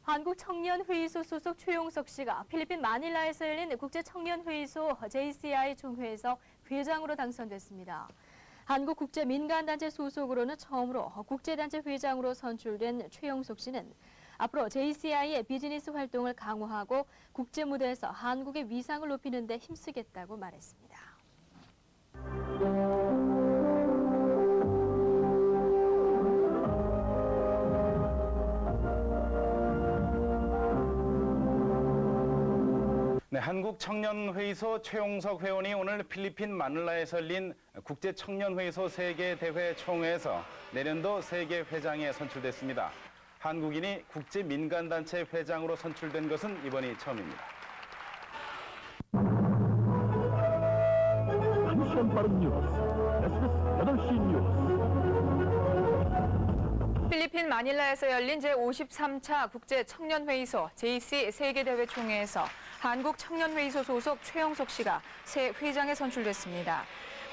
한국청년회의소 소속 최용석 씨가 필리핀 마닐라에서 열린 국제청년회의소 JCI 총회에서 회장으로 당선됐습니다. 한국국제민간단체 소속으로는 처음으로 국제단체 회장으로 선출된 최용석 씨는 앞으로 JCI의 비즈니스 활동을 강화하고 국제무대에서 한국의 위상을 높이는 데 힘쓰겠다고 말했습니다. 네, 한국청년회의소 최용석 회원이 오늘 필리핀 마닐라에서 열린 국제청년회의소 세계대회 총회에서 내년도 세계회장에 선출됐습니다. 한국인이 국제민간단체 회장으로 선출된 것은 이번이 처음입니다. 한시간 빠른 뉴스, SBS 8시 뉴스. 필리핀 마닐라에서 열린 제53차 국제청년회의소 JC 세계대회 총회에서 한국청년회의소 소속 최용석 씨가 새 회장에 선출됐습니다.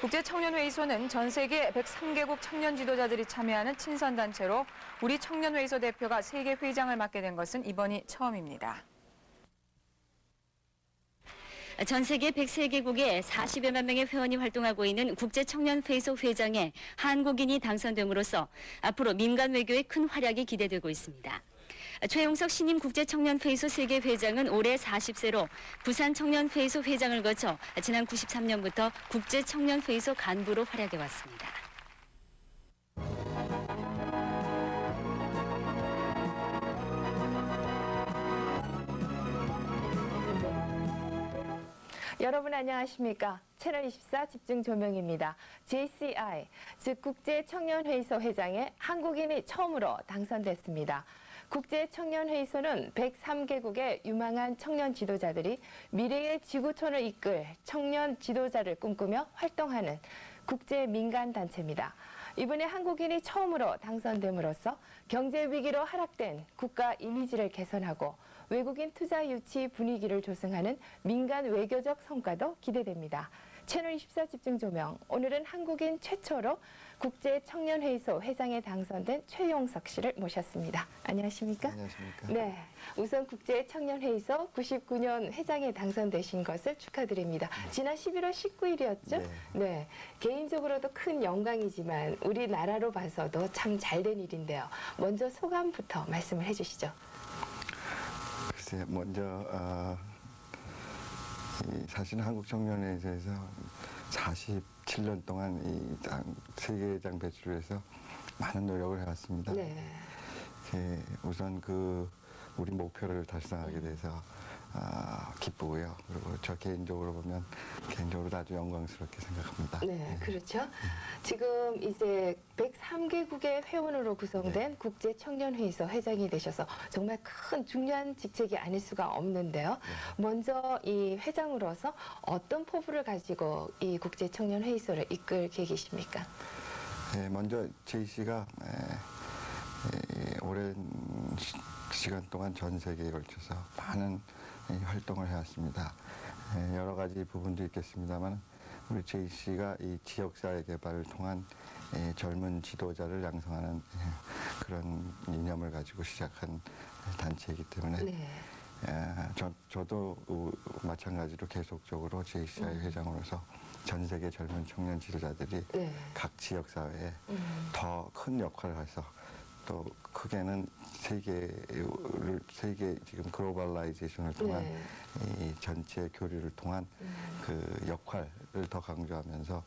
국제청년회의소는 전 세계 103개국 청년 지도자들이 참여하는 친선단체로 우리 청년회의소 대표가 세계 회장을 맡게 된 것은 이번이 처음입니다. 전 세계 103개국에 40여만 명의 회원이 활동하고 있는 국제청년회의소 회장에 한국인이 당선됨으로써 앞으로 민간 외교에 큰 활약이 기대되고 있습니다. 최용석 신임 국제청년회의소 세계회장은 올해 40세로 부산청년회의소 회장을 거쳐 지난 93년부터 국제청년회의소 간부로 활약해왔습니다. 여러분 안녕하십니까? 채널24 집중조명입니다. JCI, 즉 국제청년회의소 회장에 한국인이 처음으로 당선됐습니다. 국제청년회의소는 103개국의 유망한 청년 지도자들이 미래의 지구촌을 이끌 청년 지도자를 꿈꾸며 활동하는 국제민간단체입니다. 이번에 한국인이 처음으로 당선됨으로써 경제 위기로 하락된 국가 이미지를 개선하고 외국인 투자 유치 분위기를 조성하는 민간 외교적 성과도 기대됩니다. 채널24 집중조명, 오늘은 한국인 최초로 국제청년회의소 회장에 당선된 최용석 씨를 모셨습니다. 안녕하십니까? 안녕하십니까? 네, 우선 국제청년회의소 99년 회장에 당선되신 것을 축하드립니다. 지난 11월 19일이었죠? 네. 네, 개인적으로도 큰 영광이지만 우리나라로 봐서도 참 잘된 일인데요. 먼저 소감부터 말씀을 해주시죠. 글쎄, 먼저 사실은 한국청년회의소에서 47년 동안 이 세계회장 배출을 해서 많은 노력을 해왔습니다. 네. 우선 우리 목표를 달성하게 돼서 기쁘고요. 그리고 저 개인적으로 보면 개인적으로도 아주 영광스럽게 생각합니다. 네, 그렇죠. 지금 이제 103개국의 회원으로 구성된 네. 국제청년회의소 회장이 되셔서 정말 큰 중요한 직책이 아닐 수가 없는데요. 네. 먼저 이 회장으로서 어떤 포부를 가지고 이 국제청년회의소를 이끌 계획이십니까? 먼저 JC가 오랜 시간 동안 전 세계에 걸쳐서 많은 활동을 해왔습니다. 여러 가지 부분도 있겠습니다만 우리 JC가 이 지역사회 개발을 통한 젊은 지도자를 양성하는 그런 이념을 가지고 시작한 단체이기 때문에 네. 저도 마찬가지로 계속적으로 JCI 회장으로서 전 세계 젊은 청년 지도자들이 네. 각 지역사회에 더 큰 역할을 해서 또 크게는 세계 지금 글로벌라이제이션을 통한 네. 이 전체 교류를 통한 그 역할을 더 강조하면서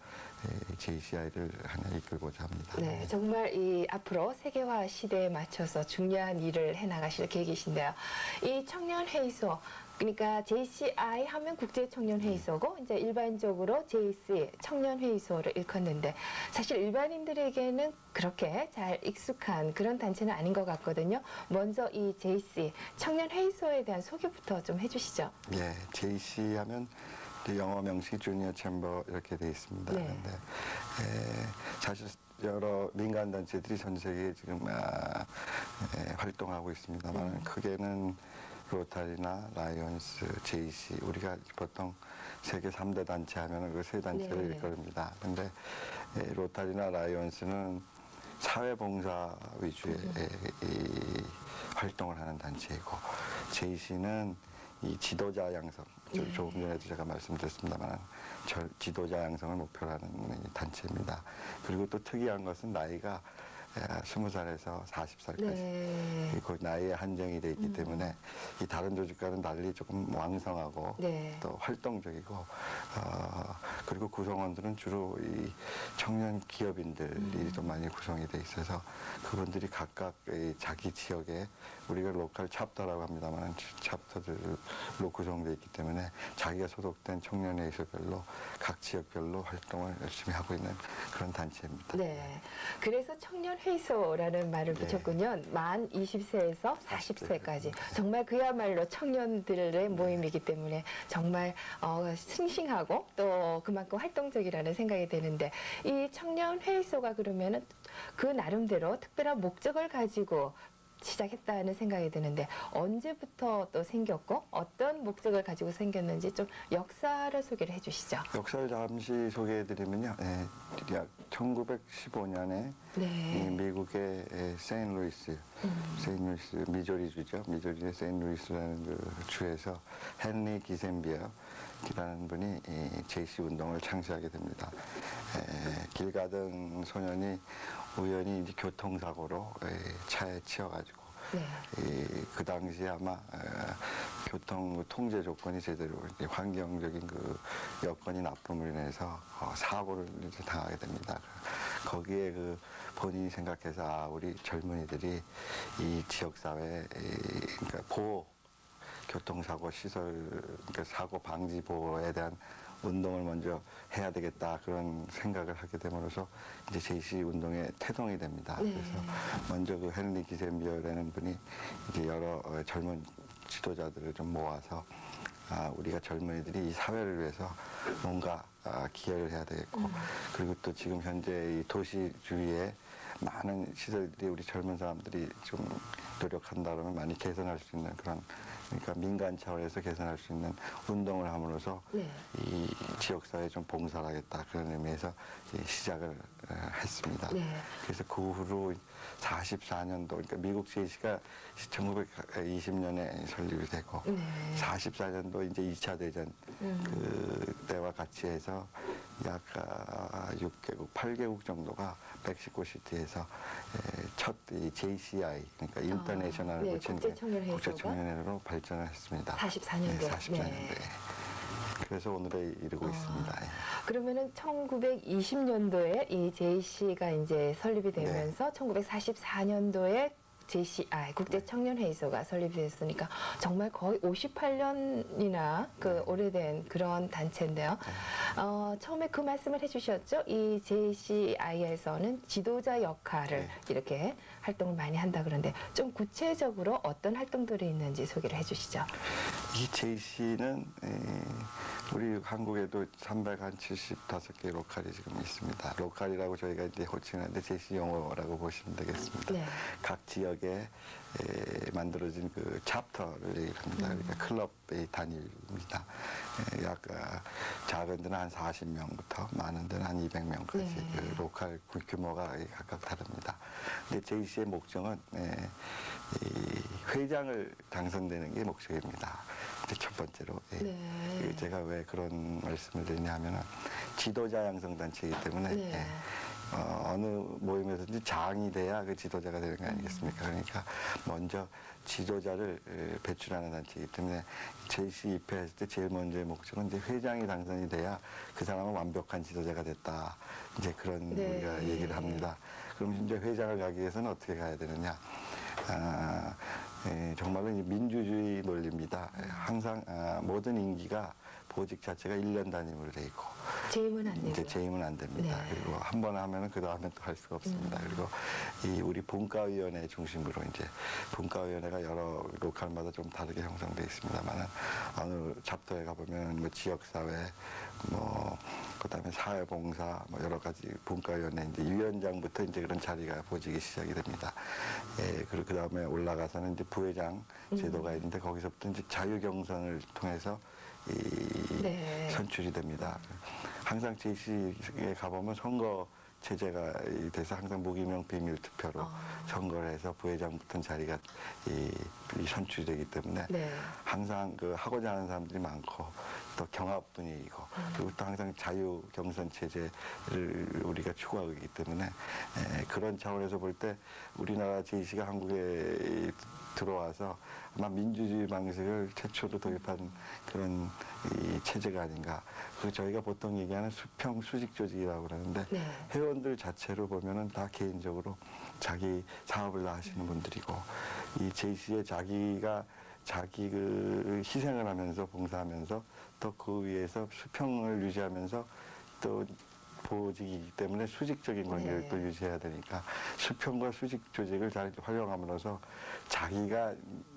JCI를 하나 이끌고자 합니다. 네, 정말 이 앞으로 세계화 시대에 맞춰서 중요한 일을 해나가실 계획이신데요. 이 청년회의소, 그러니까 JCI 하면 국제청년회의소고 이제 일반적으로 JC 청년회의소를 일컫는데 사실 일반인들에게는 그렇게 잘 익숙한 그런 단체는 아닌 것 같거든요. 먼저 이 JC 청년회의소에 대한 소개부터 좀 해주시죠. 예, JC 하면 영어 명칭이 주니어 챔버 이렇게 돼 있습니다. 네. 그런데 사실 여러 민간 단체들이 전 세계에 지금 활동하고 있습니다만 크게는 로타리나 라이온스, JC 우리가 보통 세계 3대 단체 하면은 그 세 단체를 네. 일컬습니다. 근데 로타리나 라이온스는 사회봉사 위주의 이 활동을 하는 단체이고 JC는 이 지도자 양성, 조금 전에도 제가 말씀드렸습니다만 지도자 양성을 목표로 하는 이 단체입니다. 그리고 또 특이한 것은 나이가 20살에서 40살까지 네. 그 나이에 한정이 돼 있기 때문에 이 다른 조직과는 달리 조금 왕성하고 네. 또 활동적이고 그리고 구성원들은 주로 이 청년 기업인들이 좀 많이 구성이 돼 있어서 그분들이 각각 이 자기 지역에 우리가 로컬 챕터라고 합니다만 챕터들로 구성되어 있기 때문에 자기가 소속된 청년회의소별로 각 지역별로 활동을 열심히 하고 있는 그런 단체입니다. 네. 그래서 청년회의소라는 말을 네. 붙였군요. 만 20세에서 40세까지. 정말 그야말로 청년들의 모임이기 때문에 정말 싱싱하고 또 그만큼 활동적이라는 생각이 드는데 이 청년회의소가 그러면은 그 나름대로 특별한 목적을 가지고 시작했다는 생각이 드는데 언제부터 또 생겼고 어떤 목적을 가지고 생겼는지 좀 역사를 소개를 해주시죠. 역사를 잠시 소개해드리면요. 약 1915년에 이 네. 미국의 세인루이스 미조리주죠. 미조리의 세인루이스라는 그 주에서 헨리 기센비어라는 분이 이 JC 운동을 창시하게 됩니다. 길 가던 소년이 우연히 이제 교통사고로 차에 치여가지고 그 당시에 아마 교통 통제 조건이 제대로 이제 환경적인 그 여건이 나쁨으로 인해서 사고를 이제 당하게 됩니다. 거기에 그 본인이 생각해서 우리 젊은이들이 이 지역 사회 그러니까 보호 교통사고 시설 그러니까 사고 방지 보호에 대한 운동을 먼저 해야 되겠다 그런 생각을 하게 됨으로써 이제 JC 운동에 태동이 됩니다. 네. 그래서 먼저 그 헨리 기센비어라는 분이 이제 여러 젊은 지도자들을 좀 모아서 우리가 젊은이들이 이 사회를 위해서 뭔가 기여를 해야 되겠고 그리고 또 지금 현재 이 도시 주위에 많은 시설들이 우리 젊은 사람들이 좀 노력한다 그러면 많이 개선할 수 있는 그런 그러니까 민간 차원에서 개선할 수 있는 운동을 함으로써 네. 이 지역사회에 좀 봉사를 하겠다 그런 의미에서 시작을 했습니다. 네. 그래서 그 후로 44년도 그러니까 미국 JC가 1920년에 설립이 되고 네. 44년도 이제 2차 대전 그때와 같이 해서 약 6개국, 8개국 정도가 멕시코 시티에서 첫 이 JCI 그러니까 인터내셔널을 네, 붙인 국제청년회의소가 국제청년회로 발전을 했습니다. 44년도에. 네, 44년도에. 네. 그래서 오늘에 이르고 있습니다. 그러면은 1920년도에 이 JC가 이제 설립이 되면서 1944년도에 JCI 국제청년회의소가 설립이 됐으니까 정말 거의 58년이나 그 오래된 그런 단체인데요. 처음에 그 말씀을 해주셨죠. 이 JCI에서는 지도자 역할을 이렇게 활동을 많이 한다 그러는데 좀 구체적으로 어떤 활동들이 있는지 소개를 해주시죠. 이 JC는 우리 한국에도 375개 로컬이 지금 있습니다. 로컬이라고 저희가 이제 호칭하는데 JC 용어라고 보시면 되겠습니다. 네. 각 지역에 만들어진 그 챕터를 얘기합니다. 그러니까 클럽의 단위입니다. 약 작은 데는 한 40명부터 많은 데는 한 200명까지 네. 그 로컬 규모가 각각 다릅니다. 근데 JC의 목적은 이 회장을 당선되는 게 목적입니다. 이제 첫 번째로 네. 제가 왜 그런 말씀을 드리냐면은 지도자 양성 단체이기 때문에 네. 어느 모임에서든지 장이 돼야 그 지도자가 되는 거 아니겠습니까? 그러니까 먼저 지도자를 배출하는 단체이기 때문에 JC 입회했을 때 제일 먼저의 목적은 이제 회장이 당선이 돼야 그 사람은 완벽한 지도자가 됐다. 이제 그런 네. 우리가 얘기를 합니다. 그럼 이제 회장을 가기 위해서는 어떻게 가야 되느냐? 정말로 이 민주주의 논리입니다. 항상 모든 임기가 보직 자체가 1년 단위로 돼 있고 재임은 안 되고요. 이제 재임은 안 됩니다. 네. 그리고 한 번 하면은 그 다음에 또 할 수가 없습니다. 그리고 이 우리 분과위원회 중심으로 이제 분과위원회가 여러 로컬마다 좀 다르게 형성되어 있습니다만은 어느 챕터에 가보면 뭐 지역사회, 뭐 그다음에 사회봉사, 뭐 여러 가지 분과위원회 이제 위원장부터 이제 그런 자리가 보지기 시작이 됩니다. 예, 그리고 그다음에 올라가서는 이제 부회장 제도가 있는데 거기서부터 이제 자유 경선을 통해서 네. 선출이 됩니다. 항상 JC에 가보면 선거 체제가 돼서 항상 무기명 비밀 투표로 선거를 해서 부회장부터 자리가 선출이 되기 때문에 네. 항상 그 하고자 하는 사람들이 많고 또 경합 분위기고 그리고 또 항상 자유 경선 체제를 우리가 추구하고 있기 때문에 그런 차원에서 볼 때 우리나라 JC가 한국에 들어와서 아마 민주주의 방식을 최초로 도입한 그런 이 체제가 아닌가. 그리고 저희가 보통 얘기하는 수평 수직 조직이라고 그러는데 네. 회원들 자체로 보면은 다 개인적으로 자기 사업을 다 하시는 분들이고 이 JC에 자기가 자기 그 희생을 하면서 봉사하면서 또 그 위에서 수평을 유지하면서 또 보직이기 때문에 수직적인 관계를 네. 또 유지해야 되니까 수평과 수직 조직을 잘 활용함으로써 자기가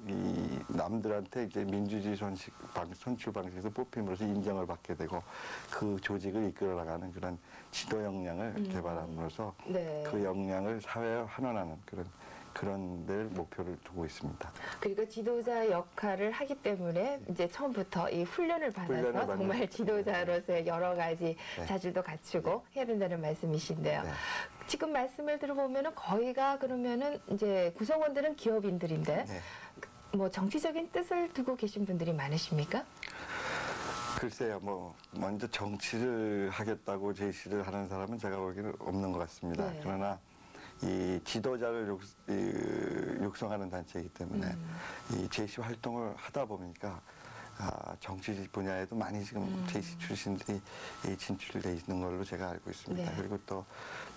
이 남들한테 이제 민주주의 선출 방식에서 뽑힘으로써 인정을 받게 되고 그 조직을 이끌어 나가는 그런 지도 역량을 개발함으로써 네. 그 역량을 사회에 환원하는 그런 데를 목표를 두고 있습니다. 그리고 지도자 역할을 하기 때문에 이제 처음부터 이 훈련을 받아서 훈련을 받는 정말 거죠. 지도자로서의 여러 가지 네. 자질도 갖추고 해야 된다는 말씀이신데요. 네. 지금 말씀을 들어보면은 거의가 그러면은 이제 구성원들은 기업인들인데 네. 뭐 정치적인 뜻을 두고 계신 분들이 많으십니까? 글쎄요, 뭐 먼저 정치를 하겠다고 제시를 하는 사람은 제가 보기에는 없는 것 같습니다. 네. 그러나 이 지도자를 육성하는 단체이기 때문에 이 제시 활동을 하다 보니까 정치 분야에도 많이 지금 제시 출신들이 진출돼 있는 걸로 제가 알고 있습니다. 네. 그리고 또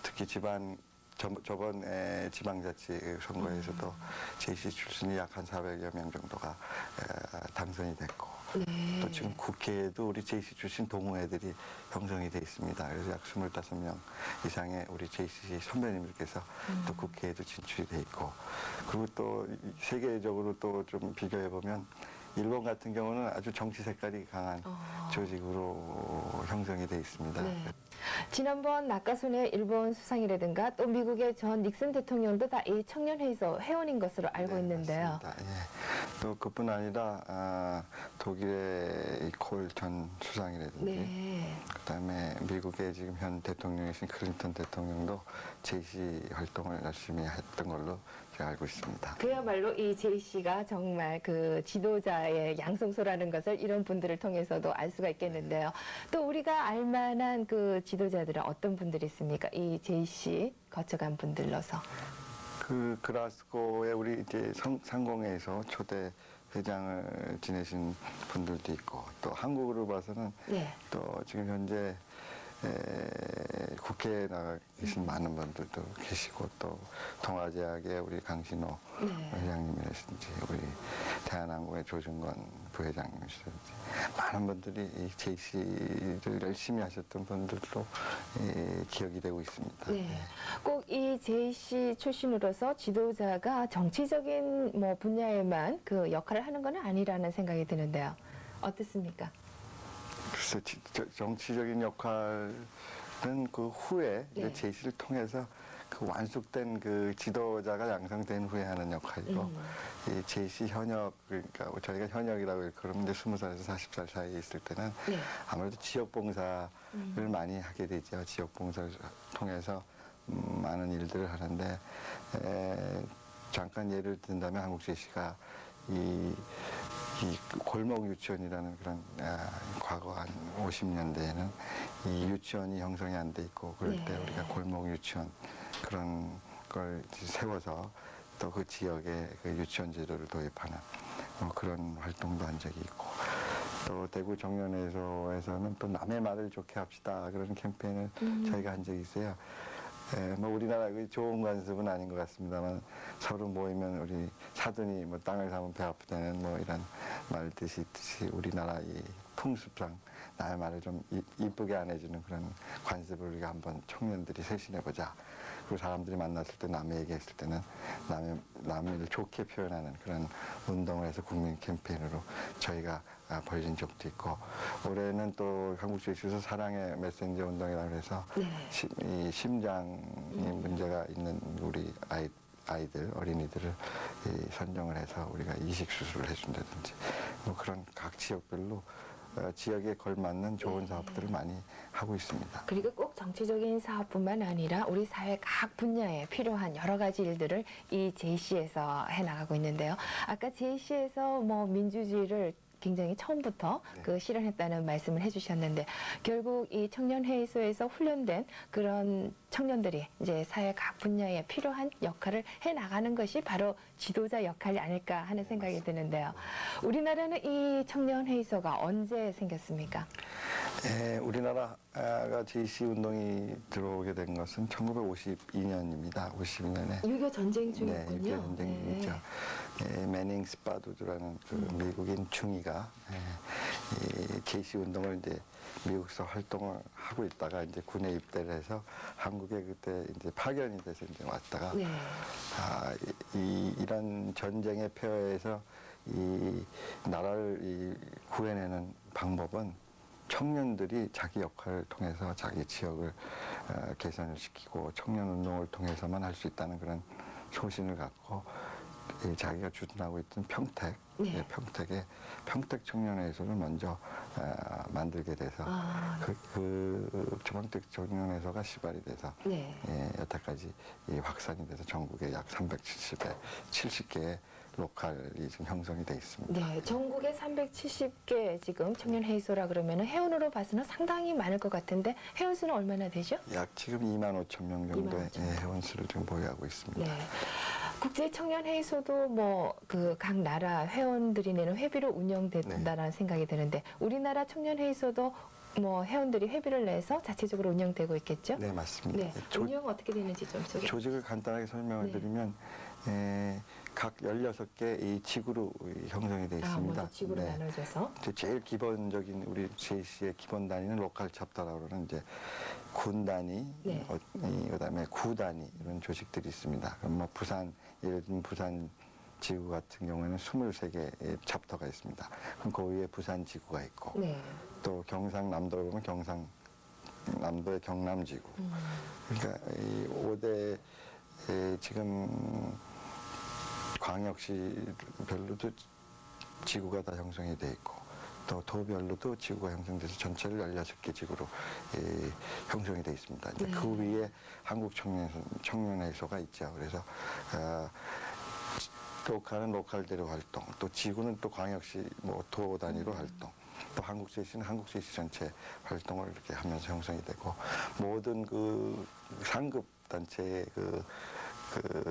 특히 저번에 지방자치 선거에서도 제시 출신이 약 한 400여 명 정도가 당선이 됐고 네. 또 지금 국회에도 우리 JC 출신 동호회들이 형성이 돼 있습니다. 그래서 약 25명 이상의 우리 JC 선배님들께서 또 국회에도 진출이 돼 있고 그리고 또 세계적으로 또 좀 비교해 보면 일본 같은 경우는 아주 정치 색깔이 강한 조직으로 형성이 돼 있습니다. 네. 지난번 낙가순의 일본 수상이라든가 또 미국의 전 닉슨 대통령도 다 이 청년회의소 회원인 것으로 알고 네, 있는데요. 맞습니다. 예. 또 그뿐 아니라 독일의 콜 전 수상이라든지 네. 그다음에 미국의 지금 현 대통령이신 클린턴 대통령도 JC 활동을 열심히 했던 걸로 제가 알고 있습니다. 그야말로 이 JC가 정말 그 지도자의 양성소라는 것을 이런 분들을 통해서도 알 수가 있겠는데요. 또 우리가 알만한 그 지도자들은 어떤 분들이 있습니까? 이 JC 거쳐간 분들로서. 그 글라스고에 우리 이제 상공회에서 초대 회장을 지내신 분들도 있고 또 한국으로 봐서는 네. 또 지금 현재 국회에 나가 계신 많은 분들도 계시고 또 동아제약의 우리 강신호 네. 회장님이라든지 우리 대한항공의 조중건 부회장님이시든지 많은 분들이 이 JC를 열심히 하셨던 분들도 기억이 되고 있습니다. 네. 꼭 이 JC 출신으로서 지도자가 정치적인 뭐 분야에만 그 역할을 하는 건 아니라는 생각이 드는데요. 어떻습니까? 글쎄, 정치적인 역할은 그 후에 네. 제시를 통해서 그 완숙된 그 지도자가 양성된 후에 하는 역할이고 이 제시 현역 그러니까 저희가 현역이라고 그러면 이제 20살에서 40살 사이에 있을 때는 네. 아무래도 지역 봉사를 많이 하게 되죠. 지역 봉사를 통해서 많은 일들을 하는데 잠깐 예를 든다면 한국 제시가 이 골목 유치원이라는 그런 과거 한 50년대에는 이 유치원이 형성이 안 돼 있고 그럴 때 네. 우리가 골목 유치원 그런 걸 세워서 또 그 지역에 그 유치원 제도를 도입하는 그런 활동도 한 적이 있고 또 대구 정년회소에서는 또 남의 말을 좋게 합시다 그런 캠페인을 저희가 한 적이 있어요. 뭐 우리나라 좋은 관습은 아닌 것 같습니다만 서로 모이면 우리 사돈이 뭐 땅을 사면 배 아프다는 뭐 이런 말뜻이 있듯이 우리나라 이 풍습상 나의 말을 좀 이쁘게 안 해주는 그런 관습을 우리가 한번 청년들이 쇄신해보자. 그 사람들이 만났을 때 남의 얘기했을 때는 남을 좋게 표현하는 그런 운동을 해서 국민 캠페인으로 저희가 벌린 적도 있고, 올해는 또 한국 제시에서 사랑의 메신저 운동이라고 해서 이 심장이 문제가 있는 우리 아이들, 어린이들을 선정을 해서 우리가 이식 수술을 해준다든지 뭐 그런 각 지역별로 지역에 걸맞는 좋은 사업들을 많이 하고 있습니다. 그리고 꼭 정치적인 사업뿐만 아니라 우리 사회 각 분야에 필요한 여러 가지 일들을 이 JC에서 해나가고 있는데요. 아까 JC에서 뭐 민주주의를 굉장히 처음부터 그 실현했다는 말씀을 해주셨는데, 결국 이 청년회의소에서 훈련된 그런 청년들이 이제 사회 각 분야에 필요한 역할을 해 나가는 것이 바로 지도자 역할이 아닐까 하는 생각이 드는데요. 우리나라는 이 청년회의소가 언제 생겼습니까? 우리나라가 JC 운동이 들어오게 된 것은 1952년입니다. 52년에 6.25 전쟁 중이군요. 네, 6.25 전쟁 중이죠. 매닝 스파두드라는 그 미국인 중위가 이 JC 운동을 이제 미국에서 활동을 하고 있다가 이제 군에 입대를 해서 한국에 그때 이제 파견이 돼서 이제 왔다가 네. 이런 전쟁의 폐허에서 이 나라를 구해내는 방법은 청년들이 자기 역할을 통해서 자기 지역을 개선을 시키고 청년 운동을 통해서만 할 수 있다는 그런 소신을 갖고 자기가 주둔하고 있던 평택, 평택에 평택 청년회의소를 먼저 만들게 돼서 그 주평택 청년회의소가 시발이 돼서 여태까지 확산이 돼서 전국에 약 370에 70개의 로컬이 지금 형성이 돼 있습니다. 네, 전국에 370개 지금 청년회의소라 그러면 회원으로 봐서는 상당히 많을 것 같은데 회원 수는 얼마나 되죠? 약 지금 2만 5천 명 정도의 25,000 명. 회원 수를 지금 보유하고 있습니다. 네. 국제 청년회의소도 뭐 그 각 나라 회원들이 내는 회비로 운영된다라는 생각이 드는데, 우리나라 청년회의소도 뭐 회원들이 회비를 내서 자체적으로 운영되고 있겠죠? 네, 맞습니다. 네. 운영 어떻게 되는지 좀 소개. 조직을 간단하게 설명을 드리면 각 16개 이 지구로 형성이 되어 있습니다. 먼저 지구로 나눠져서. 제일 기본적인 우리 JC의 기본 단위는 로컬 챕터라고 하는 이제 군 단위, 그다음에 구 단위 이런 조직들이 있습니다. 그럼 뭐 부산, 예를 들면 부산 지구 같은 경우에는 23개의 챕터가 있습니다. 그럼 그 위에 부산 지구가 있고, 또 경상남도를 보면 경상남도의 경남지구. 그러니까 이 5대 지금 광역시별로도 지구가 다 형성이 돼 있고, 또 도별로도 지구가 형성돼서 전체를 16개 지구로 형성이 돼 있습니다. 이제 그 위에 한국 청년회의소가 있죠. 그래서 로컬은 로컬대로 활동, 또 지구는 또 광역시 뭐 도 단위로 활동, 또 한국 JC는 한국 JC 전체 활동을 이렇게 하면서 형성이 되고, 모든 그 상급 단체의 그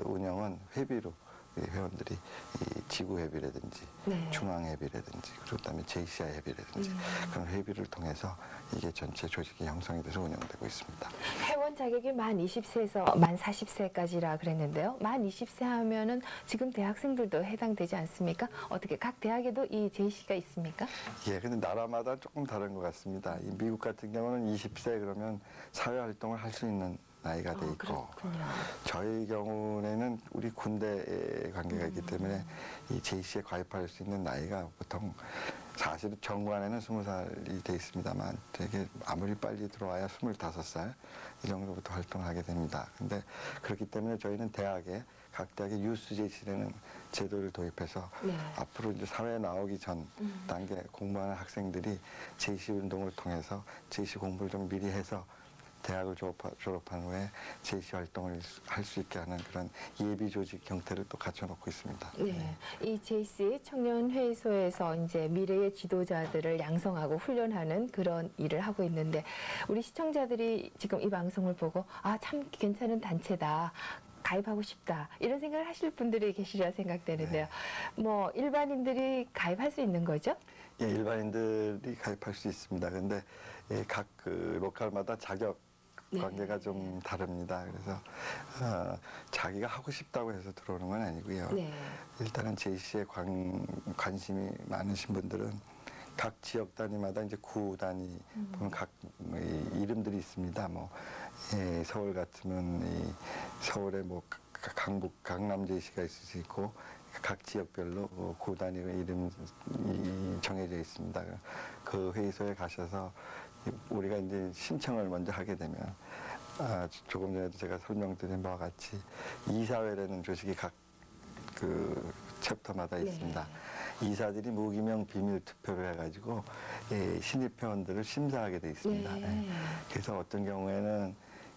운영은 회비로 회원들이 이 지구 회비라든지 중앙 회비라든지 그다음에 JCI 회비라든지 그런 회비를 통해서 이게 전체 조직이 형성이 돼서 운영되고 있습니다. 회원 자격이 만 20세에서 만 40세까지라 그랬는데요. 만 20세 하면은 지금 대학생들도 해당되지 않습니까? 어떻게 각 대학에도 이 JC가 있습니까? 예, 근데 나라마다 조금 다른 것 같습니다. 이 미국 같은 경우는 20세 그러면 사회 활동을 할 수 있는 나이가 돼 있고, 그렇군요. 저희 경우에는 우리 군대에 관계가 있기 때문에 이 JC에 가입할 수 있는 나이가 보통 사실은 정관에는 20살이 돼 있습니다만 되게 아무리 빨리 들어와야 25살 이 정도부터 활동을 하게 됩니다. 근데 그렇기 때문에 저희는 각 대학에 유스 JC라는 제도를 도입해서 앞으로 이제 사회에 나오기 전 단계 공부하는 학생들이 JC 운동을 통해서 JC 공부를 좀 미리 해서 대학을 졸업한 후에 JC 활동을 할 수 있게 하는 그런 예비 조직 형태를 또 갖춰놓고 있습니다. 네. 이 JC 청년회의소에서 이제 미래의 지도자들을 양성하고 훈련하는 그런 일을 하고 있는데, 우리 시청자들이 지금 이 방송을 보고 참 괜찮은 단체다, 가입하고 싶다, 이런 생각을 하실 분들이 계시리라 생각되는데요. 뭐 일반인들이 가입할 수 있는 거죠? 예, 일반인들이 가입할 수 있습니다. 근데 각 그 로컬마다 자격 관계가 좀 다릅니다. 그래서 자기가 하고 싶다고 해서 들어오는 건 아니고요. 일단은 JC에 관심이 많으신 분들은 각 지역 단위마다 이제 구 단위 보면 각 이름들이 있습니다. 뭐 서울 같으면 서울에 뭐 강남 JC가 있을 수 있고 각 지역별로 구 단위로 이름이 정해져 있습니다. 그 회의소에 가셔서 우리가 이제 신청을 먼저 하게 되면 조금 전에도 제가 설명드린 바와 같이 이사회라는 조직이 각 그 챕터마다 있습니다. 이사들이 무기명 비밀 투표를 해가지고 신입 회원들을 심사하게 돼 있습니다. 그래서 어떤 경우에는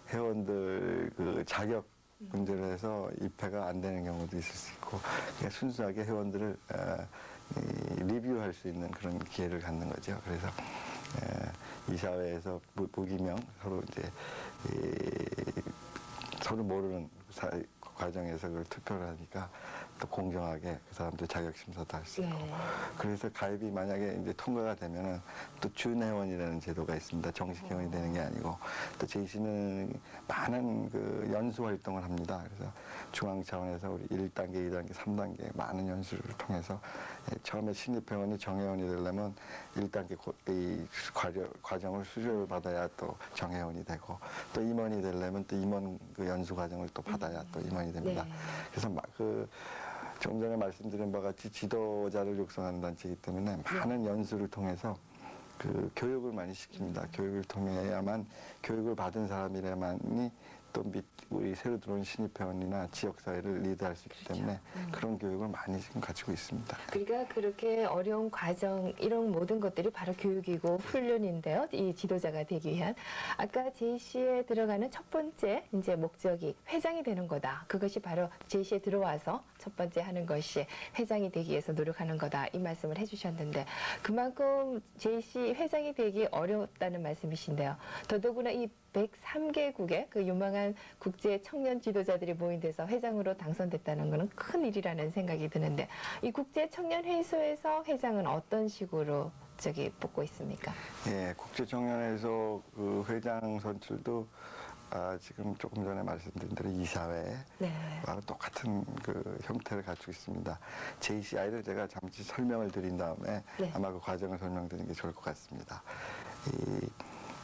회원들 그 자격 문제로 해서 입회가 안 되는 경우도 있을 수 있고 그냥 순수하게 회원들을 리뷰할 수 있는 그런 기회를 갖는 거죠. 그래서 이사회에서 무기명 서로 이제 서로 모르는 과정에서 그걸 투표를 하니까 또 공정하게 그 사람들 자격 심사도 할 수 있고 그래서 가입이 만약에 이제 통과가 되면은 또 준회원이라는 제도가 있습니다. 정식 회원이 되는 게 아니고 또 JC는 많은 그 연수 활동을 합니다. 그래서 중앙 차원에서 우리 1단계, 2단계, 3단계 많은 연수를 통해서 처음에 신입 회원이 정회원이 되려면 1단계 이 과정을 수료를 받아야 또 정회원이 되고 또 임원이 되려면 또 임원 그 연수 과정을 또 받아야 또 임원이 됩니다. 그래서 좀 전에 말씀드린 바와 같이 지도자를 육성하는 단체이기 때문에 많은 연수를 통해서 그 교육을 많이 시킵니다. 교육을 통해야만 교육을 받은 사람이라만이 또 우리 새로 들어온 신입회원이나 지역사회를 리드할 수 있기 때문에 그런 교육을 많이 지금 가지고 있습니다. 그러니까 그렇게 어려운 과정 이런 모든 것들이 바로 교육이고 훈련인데요. 이 지도자가 되기 위한 아까 JC에 들어가는 첫 번째 이제 목적이 회장이 되는 거다. 그것이 바로 JC에 들어와서 첫 번째 하는 것이 회장이 되기 위해서 노력하는 거다. 이 말씀을 해주셨는데 그만큼 JC 회장이 되기 어렵다는 말씀이신데요. 더더구나 이 103개국의 그 유망한 국제 청년 지도자들이 모인 데서 회장으로 당선됐다는 것은 큰 일이라는 생각이 드는데 이 국제 청년 회의소에서 회장은 어떤 식으로 뽑고 있습니까? 예, 국제 청년회의소 그 회장 선출도 지금 조금 전에 말씀드린 대로 이사회와 똑같은 그 형태를 갖추고 있습니다. JCI를 제가 잠시 설명을 드린 다음에 아마 그 과정을 설명드리는 게 좋을 것 같습니다. 이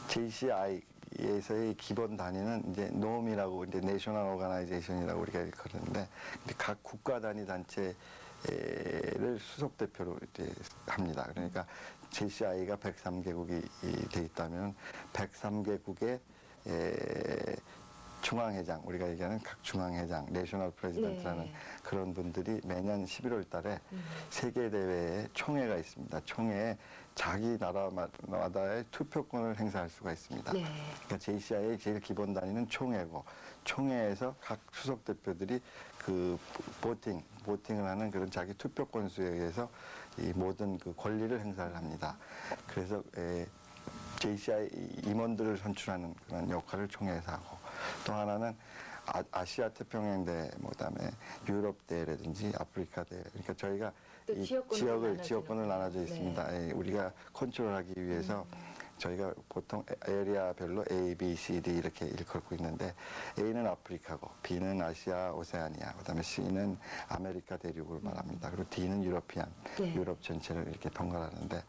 JCI에서의 기본 단위는 이제 NOM이라고 이제 내셔널 오가나이제이션이라고 우리가 일컬는데 각 국가 단위 단체를 수석 대표로 이제 합니다. 그러니까 JCI가 103개국이 돼 있다면 103개국의 중앙회장, 우리가 얘기하는 각 중앙회장, 내셔널 프레지던트라는 그런 분들이 매년 11월 달에 세계대회에 총회가 있습니다. 총회에 자기 나라마다의 투표권을 행사할 수가 있습니다. 그러니까 JCI의 제일 기본 단위는 총회고, 총회에서 각 수석 대표들이 그 보팅을 하는 그런 자기 투표권 수에 의해서 이 모든 그 권리를 행사를 합니다. 그래서 JCI 임원들을 선출하는 그런 역할을 총회에서 하고 또 하나는 아시아 태평양 대회, 그다음에 유럽 대회라든지 아프리카 대회. 그러니까 저희가 이 지역을 나눠져 있습니다. 우리가 컨트롤하기 위해서 저희가 보통 에리아별로 A, B, C, D 이렇게 일컬고 있는데 A는 아프리카고 B는 아시아, 오세아니아, 그다음에 C는 아메리카 대륙을 말합니다. 그리고 D는 유러피안, 유럽 전체를 이렇게 통괄하는데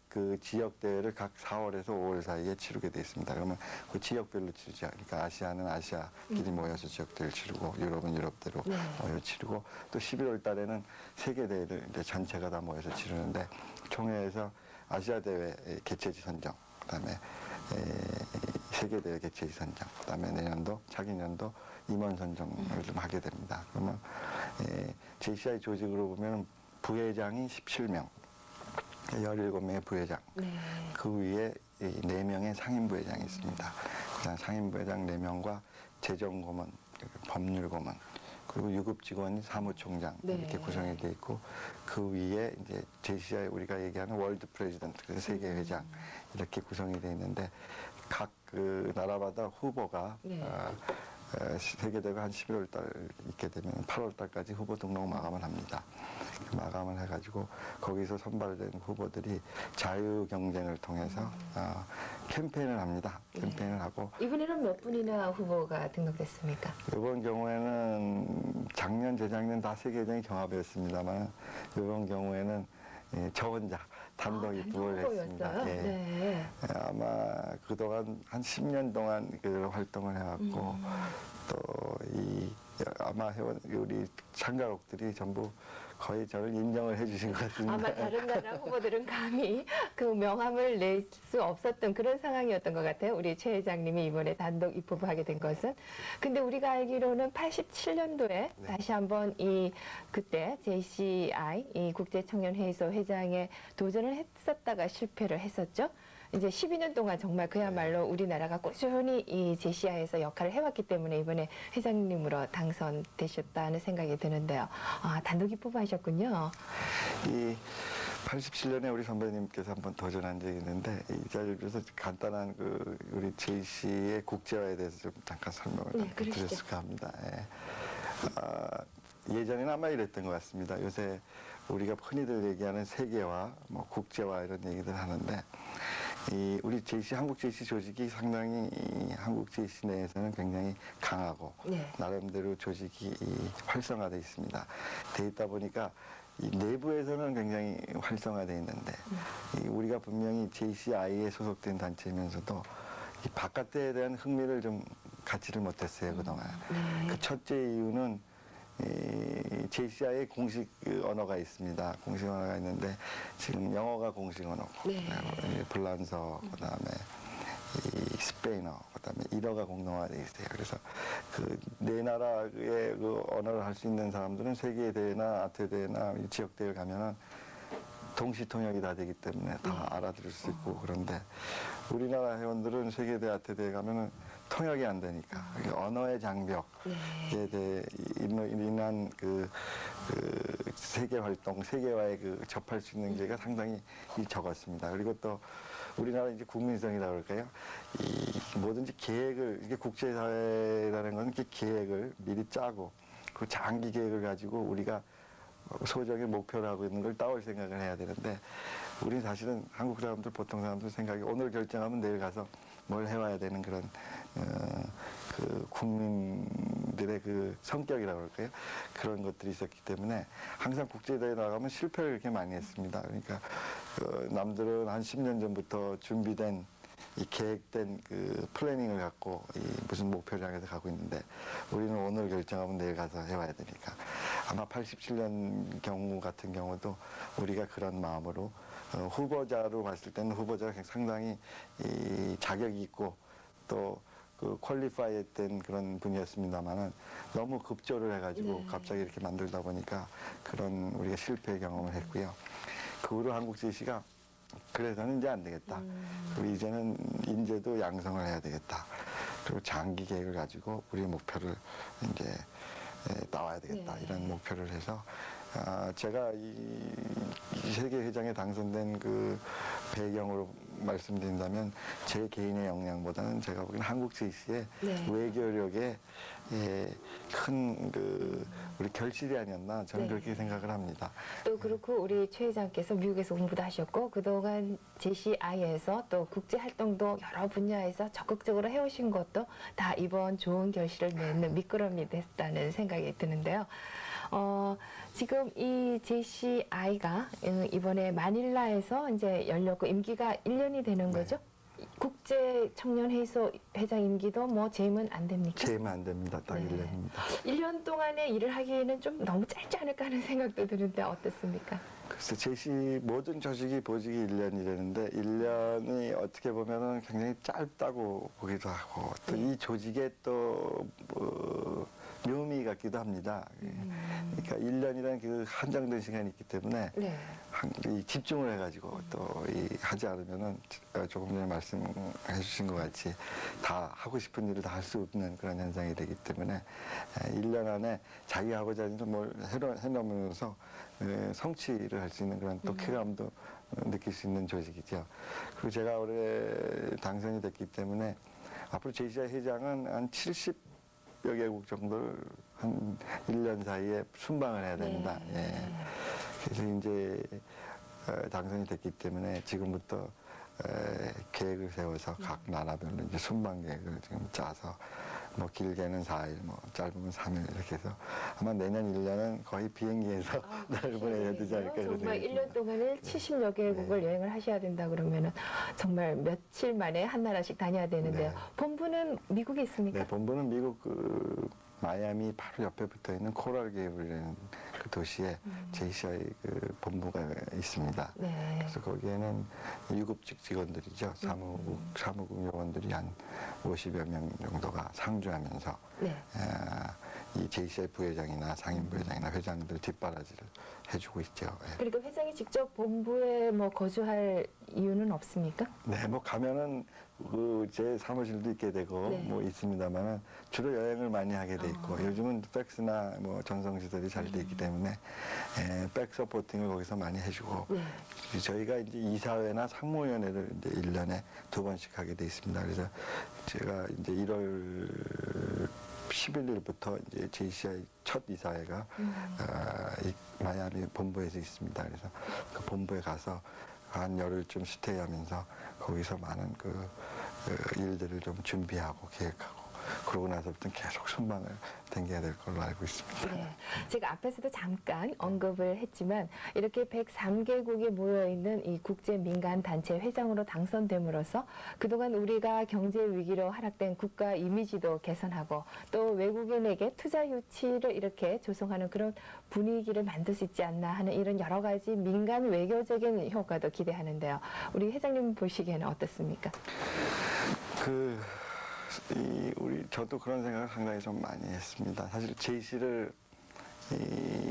그 지역 대회를 각 4월에서 5월 사이에 치르게 돼 있습니다. 그러면 그 지역별로 치르죠. 그러니까 아시아는 아시아끼리 모여서 지역 대회를 치르고 유럽은 유럽대로 모여 치르고 또 11월 달에는 세계 대회를 이제 전체가 다 모여서 치르는데 총회에서 아시아 대회 개최지 선정, 그다음에 세계 대회 개최지 선정, 그다음에 내년도 차기년도 임원 선정을 좀 하게 됩니다. 그러면 JCI 조직으로 보면 부회장이 17명. 17명의 부회장, 그 위에 4명의 상임부회장이 있습니다. 그다음 상임부회장 4명과 재정고문, 법률고문, 그리고 유급직원이 사무총장 이렇게 구성이 되어 있고 그 위에 이제 JCI 우리가 얘기하는 월드 프레지던트, 그래서 세계 회장 이렇게 구성이 되어 있는데 각 그 나라마다 후보가 세계대회가 한 11월 달 있게 되면 8월 달까지 후보 등록 마감을 합니다. 마감을 해가지고 거기서 선발된 후보들이 자유 경쟁을 통해서 캠페인을 합니다. 캠페인을 하고 이번에는 몇 분이나 후보가 등록됐습니까? 이번 경우에는 작년, 재작년 다 세계대회 경합이었습니다만 이번 경우에는 저 혼자 단독 입부를 했습니다. 단독 예. 네. 아마 그동안 한 10년 동안 그 활동을 해왔고 또 이 아마 회원 우리 참가국들이 전부 거의 저를 인정을 해주신 것 같습니다. 아마 다른 나라 후보들은 감히 그 명함을 낼 수 없었던 그런 상황이었던 것 같아요. 우리 최 회장님이 이번에 단독 입후보하게 된 것은. 근데 우리가 알기로는 87년도에 다시 한번 그때 JCI 이 국제청년회의소 회장에 도전을 했었다가 실패를 했었죠. 이제 12년 동안 정말 그야말로 우리나라가 꾸준히 이 JCI에서 역할을 해왔기 때문에 이번에 회장님으로 당선되셨다는 생각이 드는데요. 아, 단독 입후보하셨군요. 이 87년에 우리 선배님께서 한번 도전한 적이 있는데 이 자리에서 간단한 그 우리 JC의 국제화에 대해서 좀 잠깐 설명을 그러시죠. 드렸을까 합니다. 예전에는 아마 이랬던 것 같습니다. 요새 우리가 흔히들 얘기하는 세계화, 뭐 국제화 이런 얘기들 하는데 우리 JC, 한국 JC 조직이 상당히 한국 JC 내에서는 굉장히 강하고 나름대로 조직이 활성화되어 있습니다. 돼 있다 보니까 이 내부에서는 굉장히 활성화되어 있는데 우리가 분명히 JCI에 소속된 단체이면서도 이 바깥에 대한 흥미를 좀 갖지를 못했어요, 그동안. 그 첫째 이유는 JCI의 공식 언어가 있습니다. 공식 언어가 있는데 지금 영어가 공식 언어고 불란서 그다음에 이 스페인어 그다음에 일어가 공동화되어 있어요. 그래서 그 네 나라의 그 언어를 할 수 있는 사람들은 세계 대회나 아태 대회나 지역 대회 가면은 동시 통역이 다 되기 때문에 다 알아들을 수 있고 그런데 우리나라 회원들은 세계 대회 아태 대회 가면은 통역이 안 되니까 언어의 장벽에 대해 인한 그 세계 활동, 세계화에 접할 수 있는 기회가 상당히 적었습니다. 그리고 또 우리나라 이제 국민성이라고 그럴까요? 이 뭐든지 계획을 이게 국제사회라는 건 이렇게 계획을 미리 짜고 그 장기 계획을 가지고 우리가 소정의 목표를 하고 있는 걸 따올 생각을 해야 되는데 우리는 사실은 한국 사람들 보통 사람들 생각이 오늘 결정하면 내일 가서 뭘 해와야 되는 그런 그 국민들의 그 성격이라고 할까요? 그런 것들이 있었기 때문에 항상 국제대회 나가면 실패를 그렇게 많이 했습니다. 그러니까 남들은 한 10년 전부터 준비된 이 계획된 그 플래닝을 갖고 무슨 목표를 향해서 가고 있는데 우리는 오늘 결정하면 내일 가서 해와야 되니까 아마 87년 경우 같은 경우도 우리가 그런 마음으로 후보자로 봤을 때는 후보자가 상당히 자격이 있고 또 그 퀄리파이 된 그런 분이었습니다만은 너무 급조를 해가지고 갑자기 이렇게 만들다 보니까 그런 우리가 실패 경험을 했고요. 그 후로 한국 JC가 그래서는 이제 안 되겠다. 그리고 이제는 인재도 양성을 해야 되겠다. 그리고 장기 계획을 가지고 우리의 목표를 이제 나와야 되겠다. 이런 목표를 해서 제가 이 세계 회장에 당선된 그 배경으로 말씀드린다면 제 개인의 역량보다는 제가 보기에는 한국 JC의 외교력에 큰 우리 결실이 아니었나 저는 그렇게 생각을 합니다. 또 그렇고 우리 최 회장께서 미국에서 공부도 하셨고 그동안 JCI에서 또 국제 활동도 여러 분야에서 적극적으로 해오신 것도 다 이번 좋은 결실을 맺는 미끄럼이 됐다는 생각이 드는데요. 지금 이 JCI가 이번에 마닐라에서 이제 열렸고 임기가 1년이 되는 거죠? 국제 청년회의소 회장 임기도 뭐 재임은 안 됩니까? 재임은 안 됩니다. 딱 1년입니다. 1년 동안의 일을 하기에는 좀 너무 짧지 않을까 하는 생각도 드는데 어떻습니까? 글쎄, JC 모든 조직이 보직이 1년이라는데 1년이 어떻게 보면은 굉장히 짧다고 보기도 하고 또 이 조직에 또 묘미 같기도 합니다. 그러니까 1년이라는 그 한정된 시간이 있기 때문에 이 집중을 해가지고 또 하지 않으면은 조금 전에 말씀해 주신 것 같이 다 하고 싶은 일을 다 할 수 없는 그런 현상이 되기 때문에 1년 안에 자기 하고자 하는 뭘 해놓으면서 성취를 할 수 있는 그런 또 쾌감도 느낄 수 있는 조직이죠. 그리고 제가 올해 당선이 됐기 때문에 앞으로 JCI 회장은 한 70여 개국 정도를 한 1년 사이에 순방을 해야 됩니다. 그래서 이제 당선이 됐기 때문에 지금부터 계획을 세워서 각 나라별로 이제 순방 계획을 지금 짜서 뭐 길게는 4일, 뭐 짧으면 3일 이렇게 해서 아마 내년 1년은 거의 비행기에서 날 보내야 되지 않을까 이런 정말 생각이 1년 동안을 70여 개국을 여행을 하셔야 된다 그러면은 정말 며칠 만에 한 나라씩 다녀야 되는데요. 네. 본부는 미국에 있습니까? 네, 본부는 미국 마이애미 바로 옆에 붙어 있는 코랄 게이블이라는 그 도시에 JCI 그 본부가 있습니다. 네. 그래서 거기에는 유급직 직원들이죠. 사무국 요원들이 한 50여 명 정도가 상주하면서 네. 이 JCI 부회장이나 상임 부회장이나 회장들 뒷바라지를 해주고 있죠. 예. 그러니까 회장이 직접 본부에 뭐 거주할 이유는 없습니까? 네, 뭐 가면은 제 사무실도 있게 되고 네. 뭐 있습니다만은 주로 여행을 많이 하게 돼 있고 요즘은 팩스나 뭐 전송 시설이 잘 돼 있기 때문에 백 서포팅을 거기서 많이 해주고 네. 저희가 이제 이사회나 상무위원회를 이제 1년에 2번씩 하게 돼 있습니다. 그래서 제가 이제 1월 11일부터 이제 JCI 첫 이사회가 이 마이애미 본부에서 있습니다. 그래서 그 본부에 가서 한 열흘쯤 스테이하면서 거기서 많은 그 일들을 좀 준비하고 계획하고 그러고 나서부터는 계속 순방을 댕겨야 될 걸로 알고 있습니다. 네. 제가 앞에서도 잠깐 언급을 했지만 이렇게 103개국이 모여있는 이 국제민간단체 회장으로 당선됨으로써 그동안 우리가 경제 위기로 하락된 국가 이미지도 개선하고 또 외국인에게 투자 유치를 이렇게 조성하는 그런 분위기를 만들 수 있지 않나 하는 이런 여러 가지 민간 외교적인 효과도 기대하는데요. 우리 회장님 보시기에는 어떻습니까? 저도 그런 생각을 상당히 좀 많이 했습니다. 사실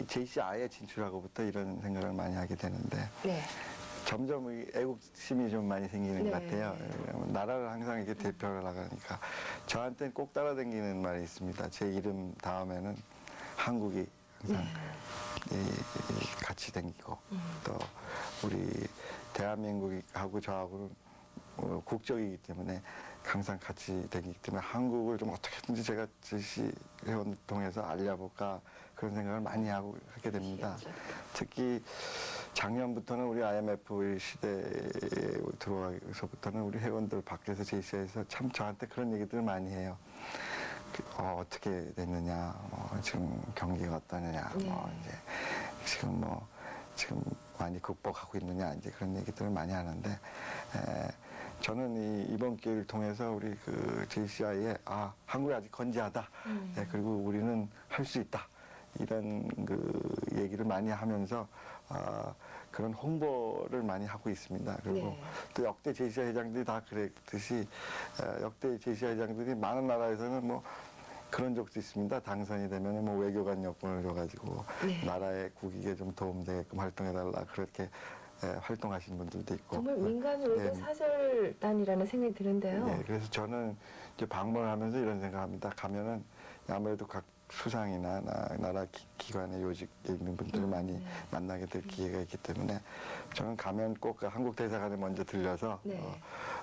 JCI에 진출하고부터 이런 생각을 많이 하게 되는데 네. 점점 이 애국심이 좀 많이 생기는 네. 것 같아요. 나라를 항상 이렇게 대표를 나가니까 저한테는 꼭 따라다니는 말이 있습니다. 제 이름 다음에는 한국이 항상 같이 다니고 또 우리 대한민국하고 저하고는 국적이기 때문에 항상 같이 다니기 때문에 한국을 좀 어떻게든지 제가 JC 회원 통해서 알려볼까 그런 생각을 많이 하게 됩니다. 특히 작년부터는 우리 IMF 시대에 들어와서부터는 우리 회원들 밖에서 JC에서 참 저한테 그런 얘기들을 많이 해요. 어떻게 됐느냐, 지금 경기가 어떠느냐, 이제 지금 많이 극복하고 있느냐, 이제 그런 얘기들을 많이 하는데, 저는 이번 기회를 통해서 우리 그 JCI에 한국이 아직 건재하다. 그리고 우리는 할 수 있다. 이런 그 얘기를 많이 하면서 그런 홍보를 많이 하고 있습니다. 그리고 네. 또 역대 JCI 회장들이 다 그랬듯이 역대 JCI 회장들이 많은 나라에서는 뭐 그런 적도 있습니다. 당선이 되면 뭐 외교관 여권을 줘가지고 네. 나라의 국익에 좀 도움되게끔 활동해달라 그렇게 활동하신 분들도 있고. 정말 민간 외교 네. 사절단이라는 생각이 드는데요. 네, 그래서 저는 이제 방문을 하면서 이런 생각합니다. 가면은 아무래도 각 수상이나 나라 기관의 요직에 있는 분들을 많이 만나게 될 기회가 있기 때문에 저는 가면 꼭 한국 대사관에 먼저 들려서 네.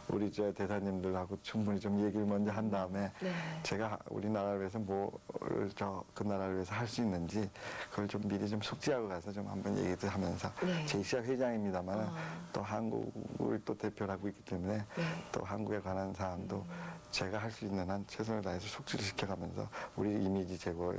우리 대사님들하고 충분히 좀 얘기를 먼저 한 다음에 네. 제가 우리나라를 위해서 뭐를 그 나라를 위해서 할 수 있는지 그걸 좀 미리 좀 숙지하고 가서 좀 한번 얘기도 하면서 네. JCI 회장입니다만 또 한국을 또 대표를 하고 있기 때문에 네. 또 한국에 관한 사안도 제가 할 수 있는 한 최선을 다해서 숙지를 시켜가면서 우리 이미지 제고에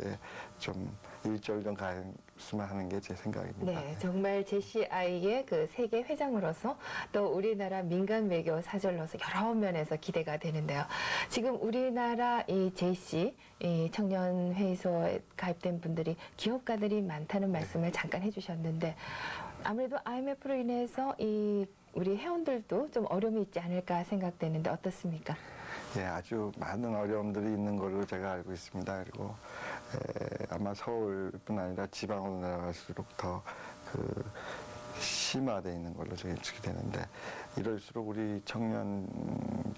좀 일조를 좀 가했으면 하는 게 제 생각입니다. 네, 정말 JCI의 그 세계 회장으로서 또 우리나라 민간 외교 사절로서 여러 면에서 기대가 되는데요. 지금 우리나라 이 JC 이 청년 회의소에 가입된 분들이 기업가들이 많다는 말씀을 잠깐 해주셨는데 아무래도 IMF로 인해서 이 우리 회원들도 좀 어려움이 있지 않을까 생각되는데 어떻습니까? 예, 아주 많은 어려움들이 있는 걸로 제가 알고 있습니다. 그리고 아마 서울뿐 아니라 지방으로 내려갈수록 더 심화되어 있는 걸로 제가 예측이 되는데 이럴수록 우리 청년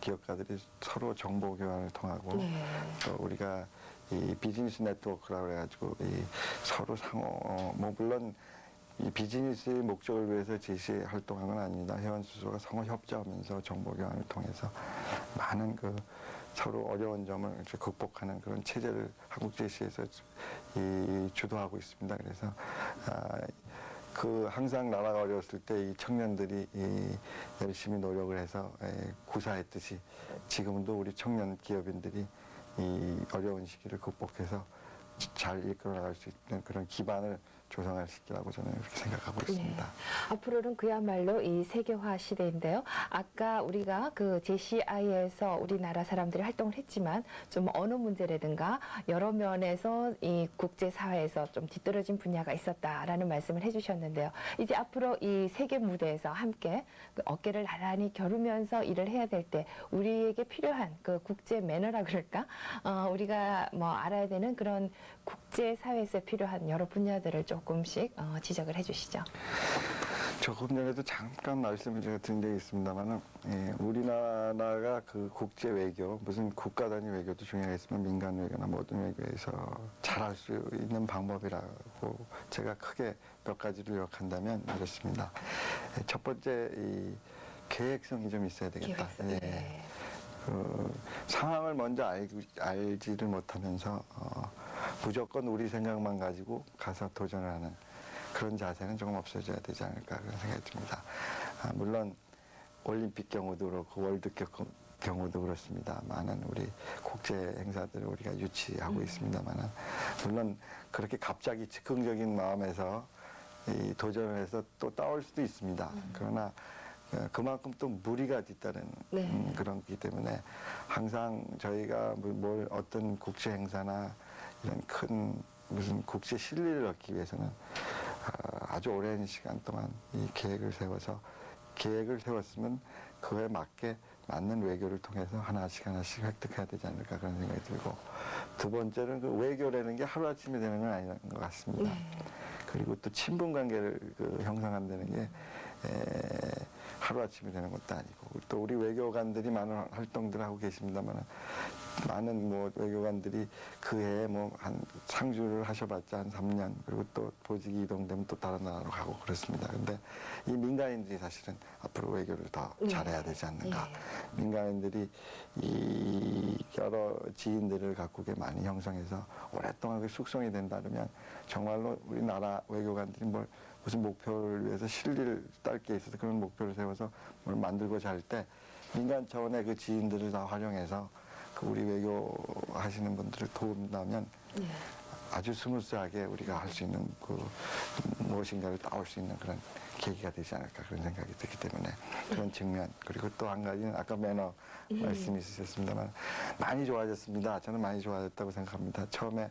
기업가들이 서로 정보 교환을 통하고 네. 또 우리가 이 비즈니스 네트워크라고 해가지고 이 서로 상호 물론 이 비즈니스의 목적을 위해서 JCI 활동한 건 아닙니다. 회원 스스로가 상호 협조하면서 정보 교환을 통해서 많은 서로 어려운 점을 극복하는 그런 체제를 한국 JC에서 주도하고 있습니다. 그래서 항상 나라가 어려웠을 때 이 청년들이 열심히 노력을 해서 구사했듯이 지금도 우리 청년 기업인들이 이 어려운 시기를 극복해서 잘 이끌어 나갈 수 있는 그런 기반을 조성할 시기라고 저는 그렇게 생각하고 있습니다. 네. 앞으로는 그야말로 이 세계화 시대인데요. 아까 우리가 그 JCI에서 우리나라 사람들이 활동을 했지만 좀 언어 문제라든가 여러 면에서 이 국제사회에서 좀 뒤떨어진 분야가 있었다라는 말씀을 해주셨는데요. 이제 앞으로 이 세계 무대에서 함께 그 어깨를 나란히 겨루면서 일을 해야 될 때 우리에게 필요한 그 국제 매너라 그럴까? 우리가 뭐 알아야 되는 그런 국제사회에서 필요한 여러 분야들을 조금씩 지적을 해주시죠. 조금 전에도 잠깐 말씀을 제가 드린 적이 있습니다만은 우리나라가 그 국제 외교 무슨 국가 단위 외교도 중요하겠지만 민간 외교나 모든 외교에서 잘할 수 있는 방법이라고 제가 크게 몇 가지를 요약한다면 이렇습니다. 첫 번째 이 계획성이 좀 있어야 되겠다. 네. 그 상황을 먼저 알지를 못하면서 무조건 우리 생각만 가지고 가서 도전을 하는 그런 자세는 조금 없어져야 되지 않을까 그런 생각이 듭니다. 물론 올림픽 경우도 그렇고 월드컵 경우도 그렇습니다. 많은 우리 국제 행사들을 우리가 유치하고 있습니다만은 물론 그렇게 갑자기 즉흥적인 마음에서 이 도전을 해서 또 따올 수도 있습니다. 그러나 그만큼 또 무리가 뒤따른 네. 그런 거기 때문에 항상 저희가 뭘 어떤 국제 행사나 이런 큰 무슨 국제 실리를 얻기 위해서는 아주 오랜 시간 동안 이 계획을 세웠으면 그에 맞게 맞는 외교를 통해서 하나씩 획득해야 되지 않을까 그런 생각이 들고 두 번째는 그 외교라는 게 하루아침에 되는 건 아닌 것 같습니다. 네. 그리고 또 친분 관계를 형성한다는 게 하루아침에 되는 것도 아니고 또 우리 외교관들이 많은 활동들을 하고 계십니다만 많은 뭐 외교관들이 그 해에 뭐 한 상주를 하셔봤자 한 3년 그리고 또 보직이 이동되면 또 다른 나라로 가고 그렇습니다. 근데 이 민간인들이 사실은 앞으로 외교를 더 잘해야 되지 않는가. 민간인들이 이 여러 지인들을 각국에 많이 형성해서 오랫동안 그 숙성이 된다 그러면 정말로 우리나라 외교관들이 무슨 목표를 위해서 실리를 딸 게 있어서 그런 목표를 세워서 뭘 만들고자 할 때 민간 차원의 그 지인들을 다 활용해서 그 우리 외교 하시는 분들을 도움다면 아주 스무스하게 우리가 할 수 있는 그 무엇인가를 따올 수 있는 그런 계기가 되지 않을까 그런 생각이 들기 때문에 그런 측면 그리고 또 한 가지는 아까 매너 말씀이 있으셨습니다만 많이 좋아졌습니다. 저는 많이 좋아졌다고 생각합니다. 처음에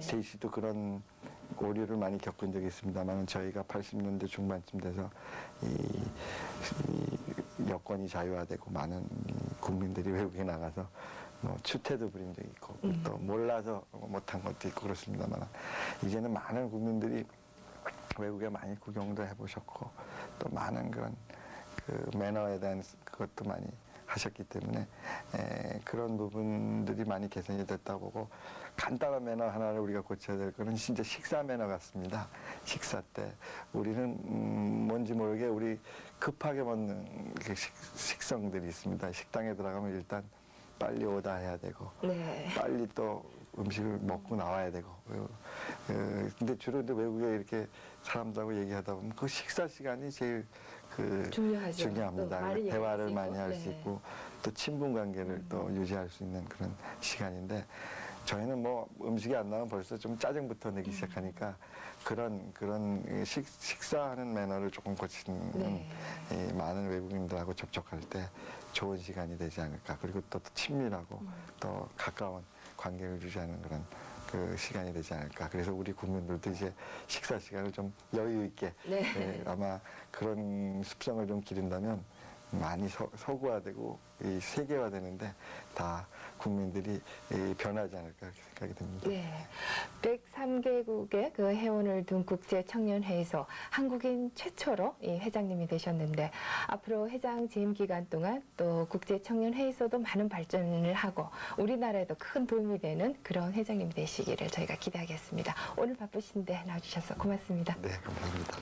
JC도 그런 오류를 많이 겪은 적이 있습니다만 저희가 80년대 중반쯤 돼서 이 여권이 자유화되고 많은 국민들이 외국에 나가서 뭐 추태도 부린 적이 있고 또 몰라서 못한 것도 있고 그렇습니다만 이제는 많은 국민들이 외국에 많이 구경도 해보셨고 또 많은 그런 그 매너에 대한 그것도 많이 하셨기 때문에 그런 부분들이 많이 개선이 됐다고 보고 간단한 매너 하나를 우리가 고쳐야 될 거는 진짜 식사 매너 같습니다. 식사 때 우리는 뭔지 모르게 우리 급하게 먹는 그 식성들이 있습니다. 식당에 들어가면 일단 빨리 오다 해야 되고 빨리 또 음식을 먹고 나와야 되고 근데 주로 이제 외국에 이렇게 사람들하고 얘기하다 보면 그 식사 시간이 제일 중요합니다. 대화를 많이 할 수 있고 또 친분 관계를 또 유지할 수 있는 그런 시간인데 저희는 뭐 음식이 안 나오면 벌써 좀 짜증부터 내기 시작하니까 그런 식사하는 매너를 조금 고치는 이 많은 외국인들하고 접촉할 때 좋은 시간이 되지 않을까. 그리고 또 친밀하고 또 가까운 관계를 유지하는 그런 그 시간이 되지 않을까. 그래서 우리 국민들도 이제 식사 시간을 좀 여유 있게 아마 그런 습성을 좀 기른다면 많이 서구화되고 이 세계화되는데 다 국민들이 변하지 않을까 생각이 듭니다. 네, 103개국의 그 회원을 둔 국제 청년회의소 한국인 최초로 이 회장님이 되셨는데 앞으로 회장 재임 기간 동안 또 국제 청년회의소도 많은 발전을 하고 우리나라에도 큰 도움이 되는 그런 회장님이 되시기를 저희가 기대하겠습니다. 오늘 바쁘신데 나와주셔서 고맙습니다. 네, 감사합니다.